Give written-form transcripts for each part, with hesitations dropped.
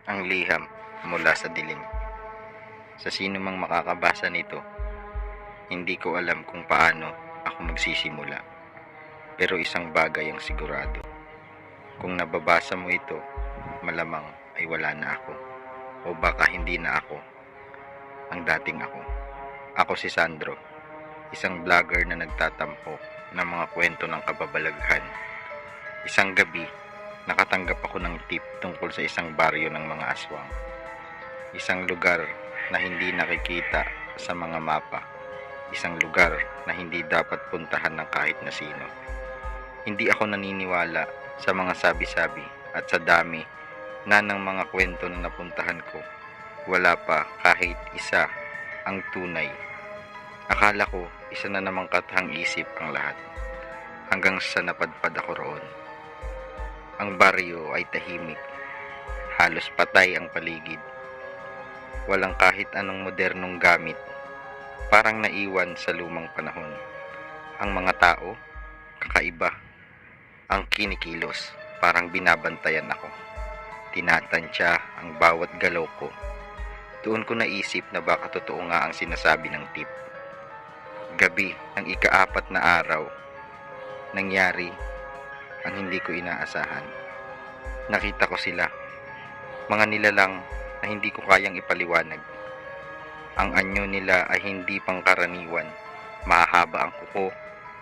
Ang liham mula sa dilim. Sa sino mang makakabasa nito, hindi ko alam kung paano ako magsisimula. Pero isang bagay ang sigurado. Kung nababasa mo ito, malamang ay wala na ako. O baka hindi na ako ang dating ako. Ako si Sandro, isang vlogger na nagtatampo ng mga kwento ng kababalaghan. Isang gabi, nakatanggap ako ng tip tungkol sa isang baryo ng mga aswang. Isang lugar na hindi nakikita sa mga mapa. Isang lugar na hindi dapat puntahan ng kahit na sino. Hindi ako naniniwala sa mga sabi-sabi at sa dami na ng mga kwento na napuntahan ko. Wala pa kahit isa ang tunay. Akala ko isa na namang katahang isip ang lahat. Hanggang sa napadpad ako roon. Ang baryo ay tahimik. Halos patay ang paligid. Walang kahit anong modernong gamit. Parang naiwan sa lumang panahon. Ang mga tao, kakaiba. Ang kinikilos, parang binabantayan ako. Tinatansya ang bawat galaw ko. Doon ko naisip na baka totoo nga ang sinasabi ng tip. Gabi ng ika-4 na araw, nangyari ang hindi ko inaasahan. Nakita ko sila, mga nilalang na hindi ko kayang ipaliwanag. Ang anyo nila ay hindi pangkaraniwan. Mahahaba ang kuko,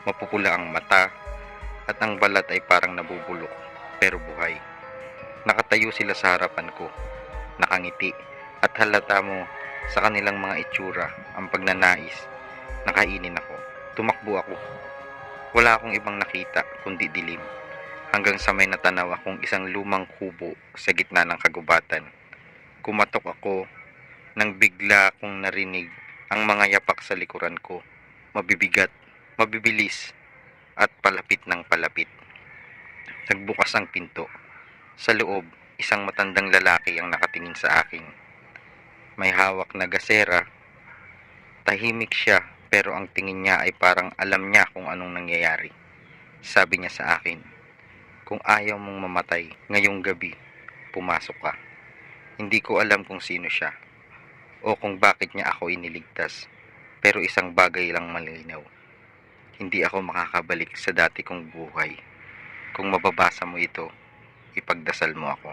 mapupula ang mata, at ang balat ay parang nabubulok, pero buhay. Nakatayo sila sa harapan ko, nakangiti, at halata mo sa kanilang mga itsura ang pagnanais. Nakainin ako, tumakbo ako. Wala akong ibang nakita kundi dilim. Hanggang sa may natanaw akong isang lumang kubo sa gitna ng kagubatan. Kumatok ako nang bigla kong narinig ang mga yapak sa likuran ko. Mabibigat, mabibilis, at palapit ng palapit. Nagbukas ang pinto. Sa loob, isang matandang lalaki ang nakatingin sa akin. May hawak na gasera. Tahimik siya, pero ang tingin niya ay parang alam niya kung anong nangyayari. Sabi niya sa akin, kung ayaw mong mamatay ngayong gabi, pumasok ka. Hindi ko alam kung sino siya o kung bakit niya ako iniligtas. Pero isang bagay lang malinaw. Hindi ako makakabalik sa dati kong buhay. Kung mababasa mo ito, ipagdasal mo ako.